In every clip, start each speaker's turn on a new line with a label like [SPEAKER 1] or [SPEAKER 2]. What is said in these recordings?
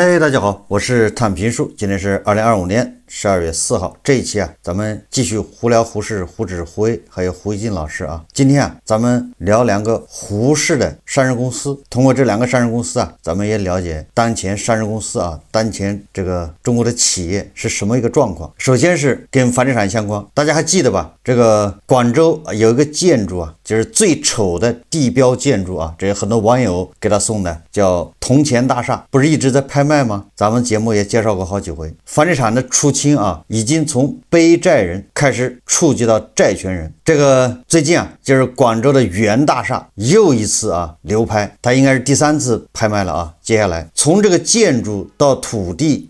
[SPEAKER 1] 嗨，大家好，我是躺平叔，今天是2025年12月4号。这一期咱们继续胡聊胡适、胡轾、胡威还有胡一金老师今天咱们聊两个胡适的上市公司。通过这两个上市公司咱们也了解当前上市公司当前这个中国的企业是什么一个状况。首先是跟房地产相关，大家还记得吧？这个广州有一个建筑就是最丑的地标建筑这有很多网友给他送的，叫铜钱大厦，不是一直在拍卖吗？咱们节目也介绍过好几回。房地产的出清已经从背债人开始触及到债权人。这个最近就是广州的原大厦又一次流拍，它应该是第3次拍卖了接下来从这个建筑到土地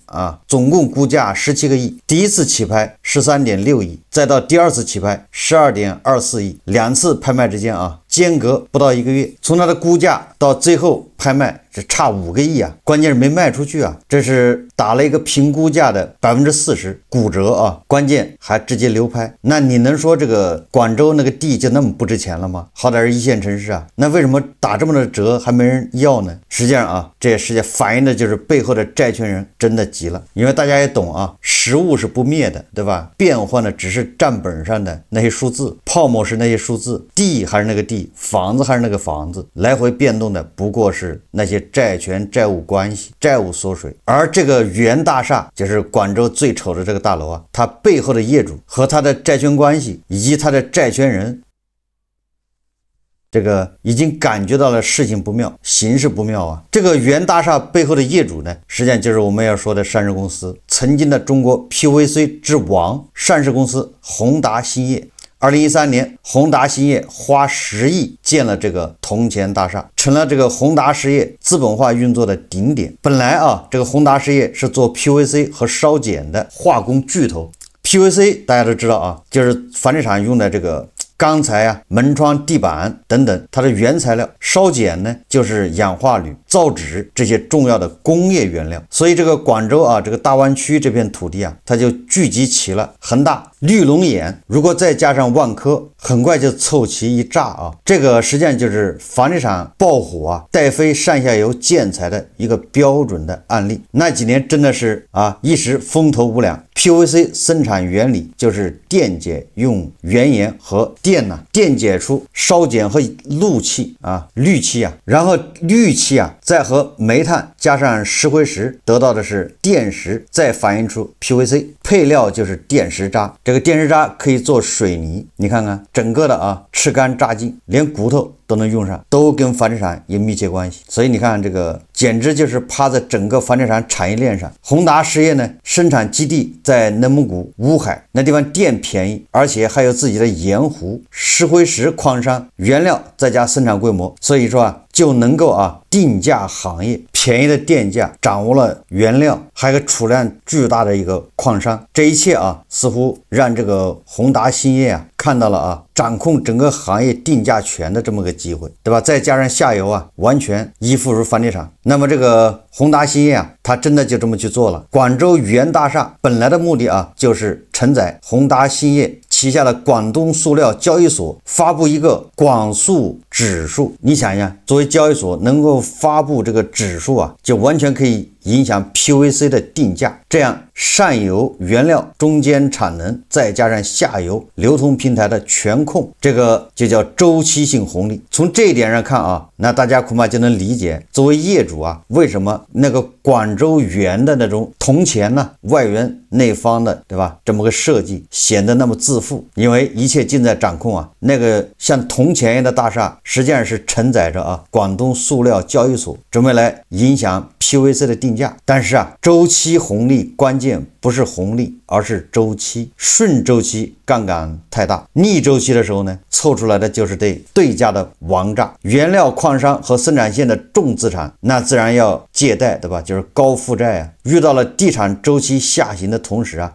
[SPEAKER 1] 总共估价17个亿，第一次起拍13.6亿，再到第二次起拍12.24亿，两次拍卖之间间隔不到1个月，从它的估价到最后拍卖是差5个亿关键是没卖出去这是打了一个评估价的40%骨折关键还直接流拍。那你能说这个广州那个地就那么不值钱了吗？好歹是一线城市那为什么打这么的折还没人要呢？实际上这也实际反映的就是背后的债权人真的急了，因为大家也懂实物是不灭的，对吧？变换的只是账本上的那些数字，泡沫是那些数字，地还是那个地，房子还是那个房子，来回变动的不过是那些债权债务关系，债务缩水。而这个原大厦就是广州最丑的这个大楼它背后的业主和他的债权关系以及他的债权人，这个已经感觉到了事情不妙，形势不妙这个原大厦背后的业主呢，实际上就是我们要说的上市公司，曾经的中国 PVC 之王上市公司宏达兴业。2013年，宏达兴业花10亿建了这个铜钱大厦，成了这个宏达实业资本化运作的顶点。本来这个宏达实业是做 PVC 和烧碱的化工巨头。PVC 大家都知道就是房地产用的这个钢材门窗、地板等等，它的原材料。烧碱呢就是氧化铝、造纸这些重要的工业原料。所以这个广州这个大湾区这片土地它就聚集起了恒大、绿龙眼，如果再加上万科，很快就凑齐一炸这个实际上就是房地产爆火带飞上下游建材的一个标准的案例。那几年真的是一时风头无两。PVC 生产原理就是电解用原岩和电电解出烧碱和氯气然后氯气再和煤炭加上石灰石得到的是电石，再反映出 PVC， 配料就是电石渣。这个电石渣可以做水泥，你看看整个的吃干榨净，连骨头都能用上，都跟房地产有密切关系。所以你看这个简直就是趴在整个房地产产业链上。宏达实业呢，生产基地在内蒙古乌海，那地方电便宜，而且还有自己的盐湖、石灰石矿山，原料再加生产规模，所以说就能够定价行业，便宜的电价，掌握了原料，还有储量巨大的一个矿山。这一切似乎让这个宏达兴业看到了掌控整个行业定价权的这么个机会，对吧？再加上下游完全依附于房地产，那么这个宏达兴业它真的就这么去做了。广州原大厦本来的目的就是承载宏达兴业旗下的广东塑料交易所发布一个广塑指数。你想一下，作为交易所能够发布这个指数就完全可以影响 PVC 的定价。这样上游原料、中间产能，再加上下游流通平台的全控，这个就叫周期性红利。从这一点上看那大家恐怕就能理解作为业主为什么那个广州原的那种铜钱外圆内方的，对吧？这么个设计显得那么自负，因为一切尽在掌控那个像铜钱一样的大厦实际上是承载着广东塑料交易所准备来影响 PVC 的定价。但是周期红利关键不是红利，而是周期。顺周期杠杆太大，逆周期的时候呢，凑出来的就是对价的王炸。原料矿商和生产线的重资产，那自然要借贷，对吧？就是高负债遇到了地产周期下行的同时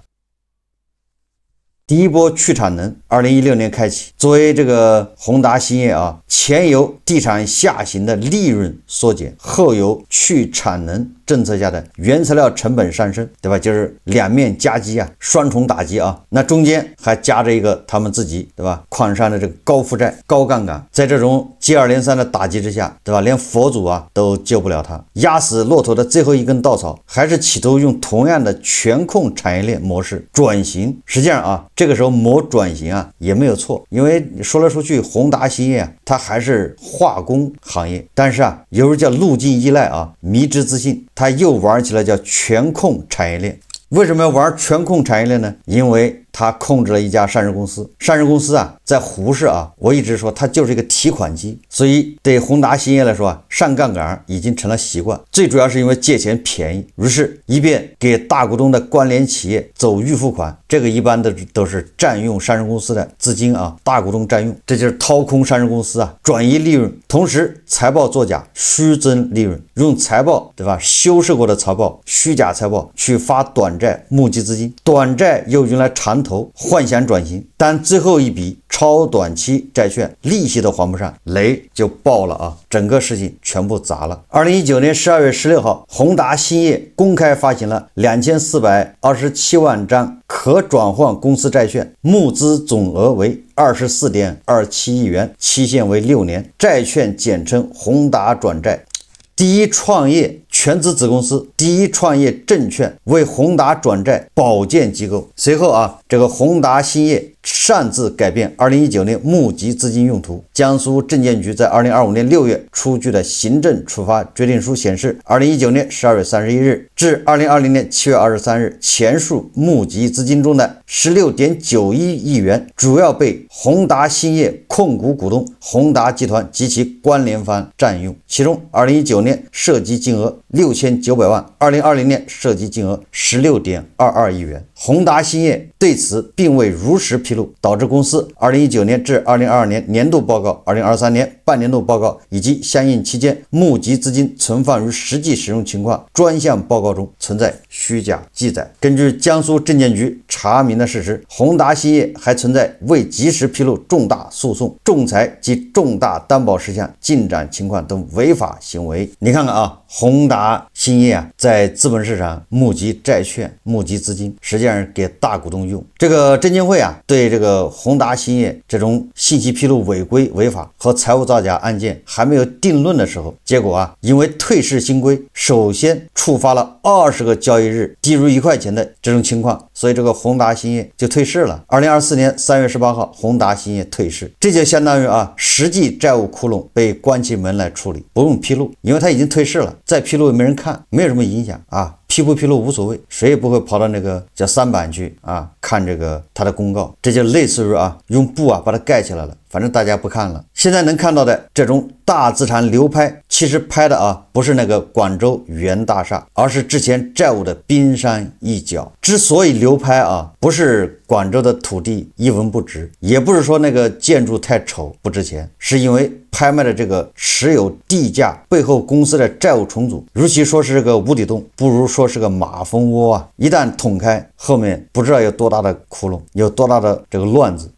[SPEAKER 1] 第一波去产能2016年开启，作为这个宏达兴业啊，前有地产下行的利润缩减，后有去产能政策下的原材料成本上升，对吧？就是两面夹击啊，双重打击啊。那中间还夹着一个他们自己，对吧？矿山的这个高负债、高杠杆，在这种接二连三的打击之下，对吧？连佛祖啊都救不了他，压死骆驼的最后一根稻草，还是企图用同样的全控产业链模式转型。实际上啊，这个时候转型啊也没有错，因为说来说去，宏达兴业啊，它还是化工行业，但是啊，有人叫路径依赖啊，迷之自信，他又玩起来叫全控产业链。为什么要玩全控产业链呢？因为他控制了一家上市公司，上市公司啊，在胡氏啊，我一直说它就是一个提款机，所以对宏达兴业来说啊，上杠杆已经成了习惯。最主要是因为借钱便宜，于是一边给大股东的关联企业走预付款，这个一般都是占用上市公司的资金啊，大股东占用，这就是掏空上市公司啊，转移利润，同时财报作假，虚增利润，用财报，对吧？修饰过的财报、虚假财报去发短债募集资金，短债又用来长投，幻想转型，但最后一笔超短期债券利息都还不上，雷就爆了啊！整个事情全部砸了。2019年12月16号，宏达兴业公开发行了2427万张可转换公司债券，募资总额为24.27亿元，期限为6年，债券简称宏达转债。第一创业全资子公司第一创业证券为宏达转债保荐机构。随后啊，这个宏达兴业擅自改变2019年募集资金用途。江苏证监局在2025年6月出具的行政处罚决定书显示，2019年12月31日至2020年7月23日前述募集资金中的16.91亿元，主要被宏达兴业控股股东宏达集团及其关联方占用，其中2019年涉及金额6900万，2020年涉及金额16.22亿元。宏达兴业对此并未如实披露，导致公司2019年至2022年年度报告、2023年半年度报告以及相应期间募集资金存放于实际使用情况专项报告中存在虚假记载。根据江苏证监局查明的事实，宏达兴业还存在未及时披露重大诉讼、仲裁及重大担保事项进展情况等违法行为。你看看啊，宏达兴业啊，在资本市场募集债券、募集资金，实际上是给大股东用。这个证监会啊，对这个宏达兴业这种信息披露违规违法和财务造假案件还没有定论的时候，结果啊，因为退市新规，首先触发了20个交易日低于1块钱的这种情况，所以这个宏达兴业就退市了。2024年3月18号，宏达兴业退市，这就相当于啊，实际债务窟窿被关起门来处理，不用披露，因为他已经退市了，再披露也没人看，没有什么影响啊。披不披露无所谓，谁也不会跑到那个叫3版去啊看这个他的公告，这就类似于啊用布啊把它盖起来了，反正大家不看了。现在能看到的这种大资产流拍，其实拍的啊不是那个广州原大厦，而是之前债务的冰山一角。之所以流拍啊，不是广州的土地一文不值，也不是说那个建筑太丑不值钱，是因为拍卖的这个持有地价背后公司的债务重组，与其说是个无底洞，不如说是个马蜂窝啊！一旦捅开，后面不知道有多大的窟窿，有多大的这个乱子。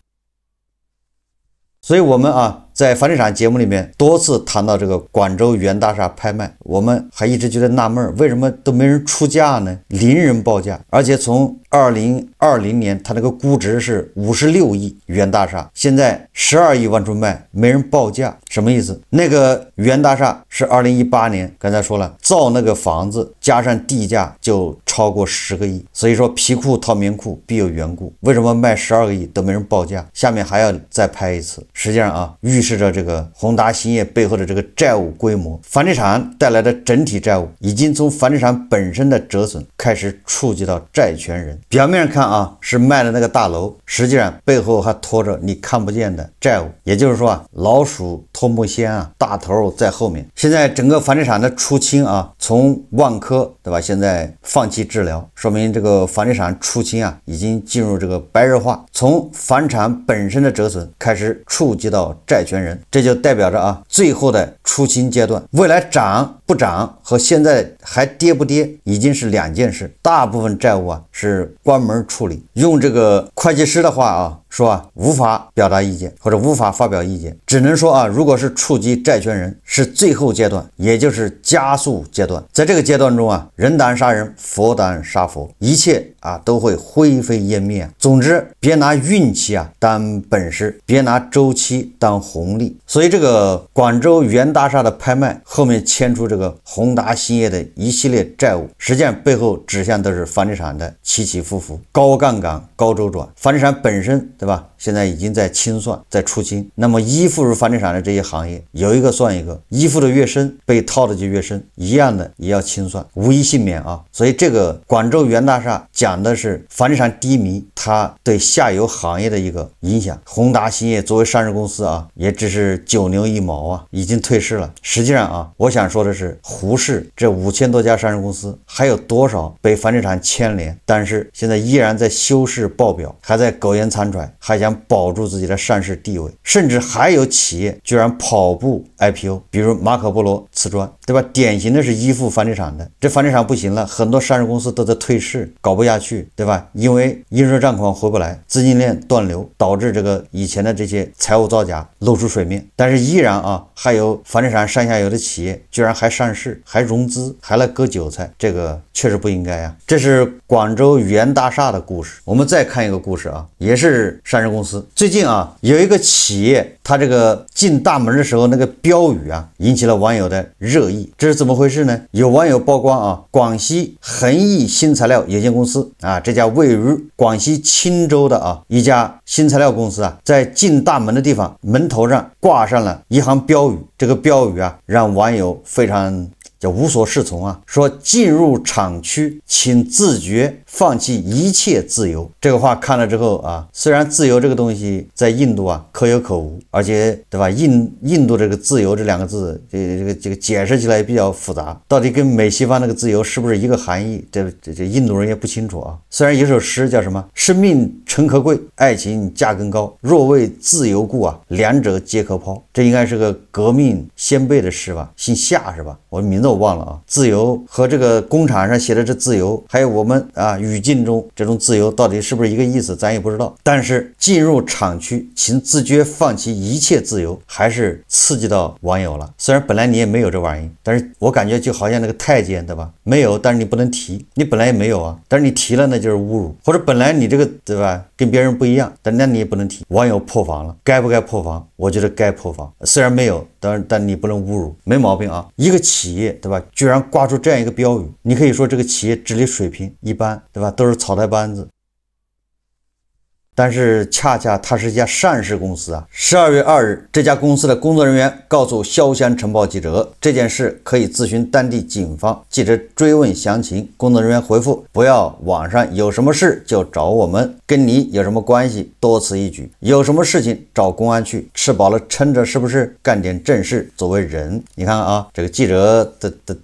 [SPEAKER 1] 所以我们啊，在房地产节目里面多次谈到这个广州原大厦拍卖，我们还一直觉得纳闷，为什么都没人出价呢？零人报价，而且从2020年它那个估值是56亿原大厦，现在12亿往出卖，没人报价，什么意思？那个原大厦是2018年，刚才说了，造那个房子加上地价就超过10个亿，所以说皮裤套棉裤必有缘故。为什么卖12个亿都没人报价？下面还要再拍一次。实际上啊，预示着这个宏达兴业背后的这个债务规模，房地产带来的整体债务已经从房地产本身的折损开始触及到债权人。表面上看啊是卖的那个大楼，实际上背后还拖着你看不见的债务。也就是说啊，老鼠拖木仙啊，大头在后面。现在整个房地产的出清啊，从万科对吧，现在放弃治疗，说明这个房地产出清啊已经进入这个白热化，从房产本身的折损开始触及到债权人，这就代表着啊最后的出清阶段。未来涨不涨和现在还跌不跌已经是两件事。大部分债务啊是关门处理，用这个会计师的话啊说啊，无法表达意见或者无法发表意见，只能说啊，如果是触及债权人，是最后阶段，也就是加速阶段。在这个阶段中啊，人挡杀人，佛挡杀佛，一切啊都会灰飞烟灭。总之，别拿运气啊当本事，别拿周期当红利。所以这个广州元大厦的拍卖后面牵出这个宏达兴业的一系列债务，实际上背后指向都是房地产的起起伏伏，高杠杆、高周转。房地产本身对吧？现在已经在清算，在出清。那么依附于房地产的这些行业，有一个算一个，依附的越深，被套的就越深，一样的也要清算，无一幸免啊。所以这个广州元大厦讲的是房地产低迷它对下游行业的一个影响。宏达兴业作为上市公司啊，也只是九牛一毛啊，已经退市了。实际上啊，我想说的是，胡氏这5000多家上市公司还有多少被房地产牵连，但是现在依然在修饰报表，还在苟延残喘，还想保住自己的上市地位，甚至还有企业居然跑步 IPO， 比如马可波罗瓷砖，对吧？典型的是依附房地产的，这房地产不行了，很多上市公司都在退市，搞不下去，对吧？因为应收账款回不来，资金链断流，导致这个以前的这些财务造假露出水面。但是依然啊，还有房地产上下游的企业居然还上市，还融资，还来割韭菜，这个确实不应该啊。这是广州元大厦的故事。我们再看一个故事啊，也是上市公司。最近啊，有一个企业，它这个进大门的时候那个标语啊，引起了网友的热议。这是怎么回事呢？有网友曝光啊，广西恒益新材料有限公司啊，这家位于广西钦州的啊一家新材料公司啊，在进大门的地方门头上挂上了一行标语。这个标语啊，让网友非常无所适从啊，说进入厂区请自觉放弃一切自由。这个话看了之后啊，虽然自由这个东西在印度啊可有可无，而且对吧，印度这个自由这两个字这个解释起来也比较复杂，到底跟美西方那个自由是不是一个含义，这印度人也不清楚啊。虽然有首诗叫什么生命诚可贵，爱情价更高，若为自由故啊，两者皆可抛。这应该是个革命先辈的诗吧，姓夏是吧？我的名字我忘了啊。自由和这个工厂上写的这自由，还有我们啊语境中这种自由到底是不是一个意思，咱也不知道。但是进入厂区请自觉放弃一切自由，还是刺激到网友了。虽然本来你也没有这玩意，但是我感觉就好像那个太监对吧，没有但是你不能提，你本来也没有啊，但是你提了那就是侮辱。或者本来你这个对吧跟别人不一样，但那你也不能提。网友破防了，该不该破防？我觉得该破防，虽然没有，但你不能侮辱，没毛病啊。一个企业对吧，居然挂出这样一个标语，你可以说这个企业治理水平一般，对吧？都是草台班子。但是恰恰它是一家上市公司啊。12月2日，这家公司的工作人员告诉潇湘晨报记者，这件事可以咨询当地警方。记者追问详情，工作人员回复：不要网上有什么事就找我们，跟你有什么关系？多此一举，有什么事情找公安去，吃饱了撑着是不是？干点正事，作为人。你看啊，这个记者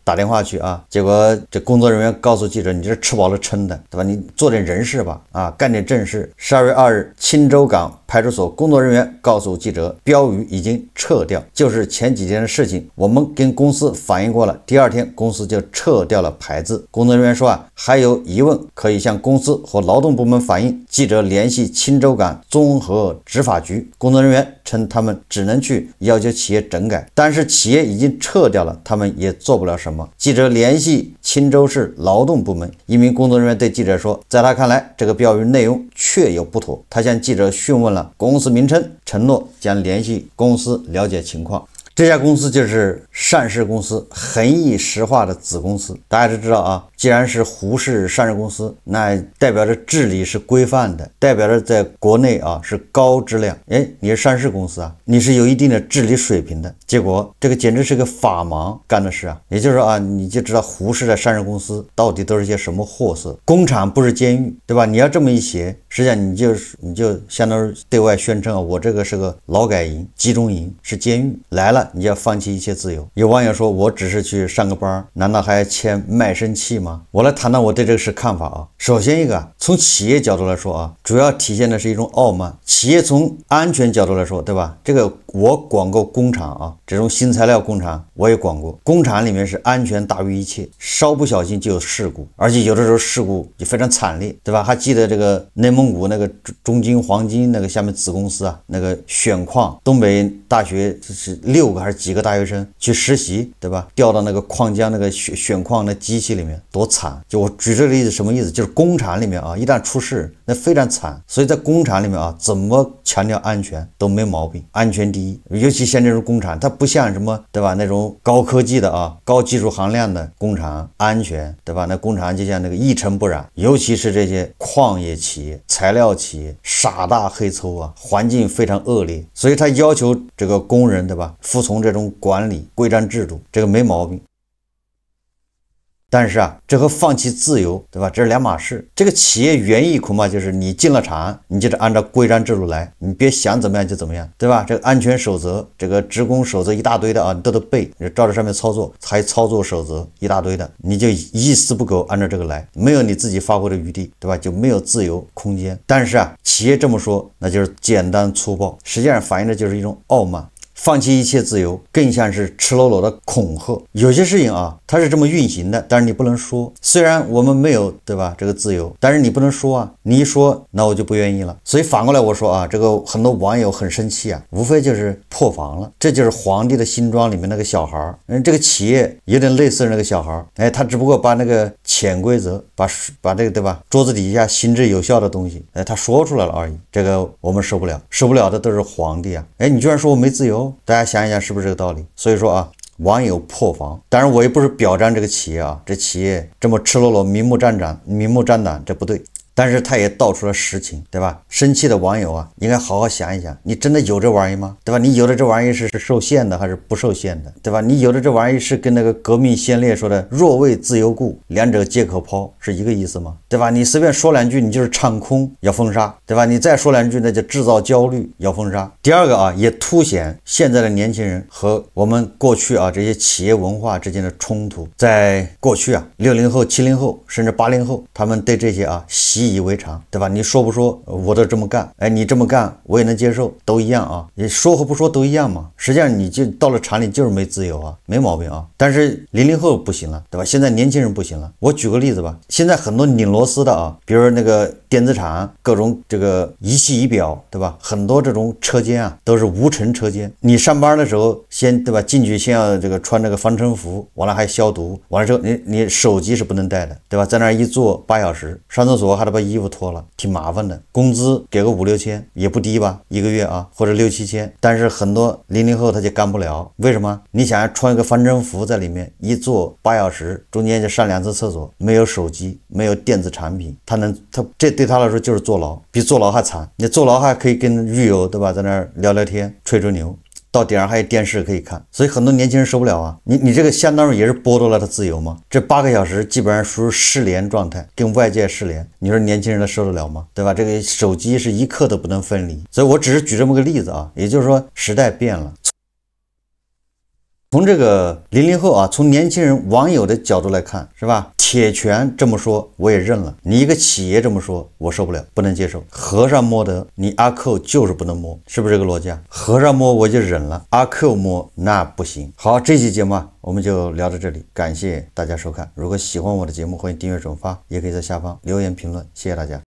[SPEAKER 1] 打电话去啊，结果这工作人员告诉记者，你这吃饱了撑的，对吧？你做点人事吧，啊，干点正事。12月2日，钦州港派出所工作人员告诉记者，标语已经撤掉，就是前几天的事情，我们跟公司反映过了，第二天公司就撤掉了牌子。工作人员说啊，还有疑问可以向公司或劳动部门反映。记者联系钦州港综合执法局，工作人员称他们只能去要求企业整改，但是企业已经撤掉了，他们也做不了什么。记者联系钦州市劳动部门，一名工作人员对记者说，在他看来，这个标语内容确有不妥，他向记者询问了公司名称，承诺将联系公司了解情况。这家公司就是上市公司恒益石化的子公司。大家都知道啊，既然是胡氏上市公司，那代表着治理是规范的，代表着在国内啊是高质量。你是上市公司啊，你是有一定的治理水平的。结果这个简直是个法盲干的事啊！也就是说啊，你就知道胡氏的上市公司到底都是些什么货色。工厂不是监狱，对吧？你要这么一写，实际上你就相当于对外宣称啊，我这个是个劳改营、集中营，是监狱，来了你就要放弃一切自由。有网友说，我只是去上个班，难道还要签卖身契吗？吗？我来谈谈我对这个事看法啊。首先一个从企业角度来说啊，主要体现的是一种傲慢。企业从安全角度来说，对吧？这个我管过工厂啊，这种新材料工厂我也管过。工厂里面是安全大于一切，稍不小心就有事故，而且有的时候事故就非常惨烈，对吧？还记得这个内蒙古那个中金黄金那个下面子公司啊，那个选矿，东北大学是6个还是几个大学生去实习，对吧？掉到那个矿浆那个选矿的机器里面，多惨！就我举这个例子什么意思？就是工厂里面啊，一旦出事，那非常惨。所以在工厂里面啊，怎么强调安全都没毛病，安全第一。尤其像这种工厂，它不像什么，对吧？那种高科技的啊，高技术含量的工厂，安全，对吧？那工厂就像那个一尘不染。尤其是这些矿业企业、材料企业，傻大黑粗啊，环境非常恶劣，所以他要求这个工人，对吧？服从这种管理规章制度，这个没毛病。但是啊，这和放弃自由，对吧？这是两码事。这个企业原意恐怕就是你进了厂，你就得按照规章制度来，你别想怎么样就怎么样，对吧？这个安全守则，这个职工守则一大堆的啊，你都得背，照着上面操作，还操作守则一大堆的，你就一丝不苟按照这个来，没有你自己发挥的余地，对吧？就没有自由空间。但是啊，企业这么说，那就是简单粗暴，实际上反映的就是一种傲慢。放弃一切自由，更像是赤裸裸的恐吓。有些事情啊，它是这么运行的，但是你不能说。虽然我们没有，对吧？这个自由，但是你不能说啊。你一说，那我就不愿意了。所以反过来我说啊，这个很多网友很生气啊，无非就是破防了。这就是《皇帝的新装》里面那个小孩，这个企业有点类似那个小孩，他只不过把那个潜规则，把这个，对吧？桌子底下行之有效的东西，他说出来了而已。这个我们受不了，受不了的都是皇帝啊！你居然说我没自由。大家想一想是不是这个道理？所以说啊，网友破防，当然我也不是表彰这个企业啊，这企业这么赤裸裸、明目张胆，这不对。但是他也道出了实情，对吧？生气的网友啊，应该好好想一想，你真的有这玩意吗？对吧？你有的这玩意是受限的还是不受限的？对吧？你有的这玩意是跟那个革命先烈说的“若为自由故，两者皆可抛”是一个意思吗？对吧？你随便说两句，你就是唱空要封杀，对吧？你再说两句，那就制造焦虑要封杀。第二个啊，也凸显现在的年轻人和我们过去啊这些企业文化之间的冲突。在过去啊，60后、70后甚至80后，他们对这些啊习以为常，对吧？你说不说我都这么干，你这么干我也能接受，都一样啊，你说和不说都一样嘛。实际上你就到了厂里就是没自由啊，没毛病啊。但是00后不行了，对吧？现在年轻人不行了。我举个例子吧，现在很多拧螺丝的啊，比如那个电子厂，各种这个仪器仪表，对吧？很多这种车间啊都是无尘车间，你上班的时候先，对吧？进去先要这个穿那个防尘服，完了还消毒，完了之后你手机是不能带的，对吧？在那一坐8小时，上厕所还得把衣服脱了，挺麻烦的。工资给个5、6千也不低吧，一个月啊，或者6、7千。但是很多00后他就干不了，为什么？你想要穿一个防尘服在里面一坐8小时，中间就上2次厕所，没有手机，没有电子产品，他这对他来说就是坐牢，比坐牢还惨。你坐牢还可以跟狱友，对吧，在那儿聊聊天，吹吹牛。到顶上还有电视可以看，所以很多年轻人受不了啊！你这个相当于也是剥夺了他自由吗？这8个小时基本上属于失联状态，跟外界失联，你说年轻人他受得了吗？对吧？这个手机是一刻都不能分离，所以我只是举这么个例子啊，也就是说时代变了。从这个00后啊，从年轻人网友的角度来看，是吧？铁拳这么说我也认了，你一个企业这么说我受不了，不能接受。和尚摸得，你阿扣就是不能摸，是不是这个逻辑啊？和尚摸我就忍了，阿扣摸那不行。好，这期节目啊我们就聊到这里，感谢大家收看。如果喜欢我的节目，欢迎订阅转发，也可以在下方留言评论，谢谢大家。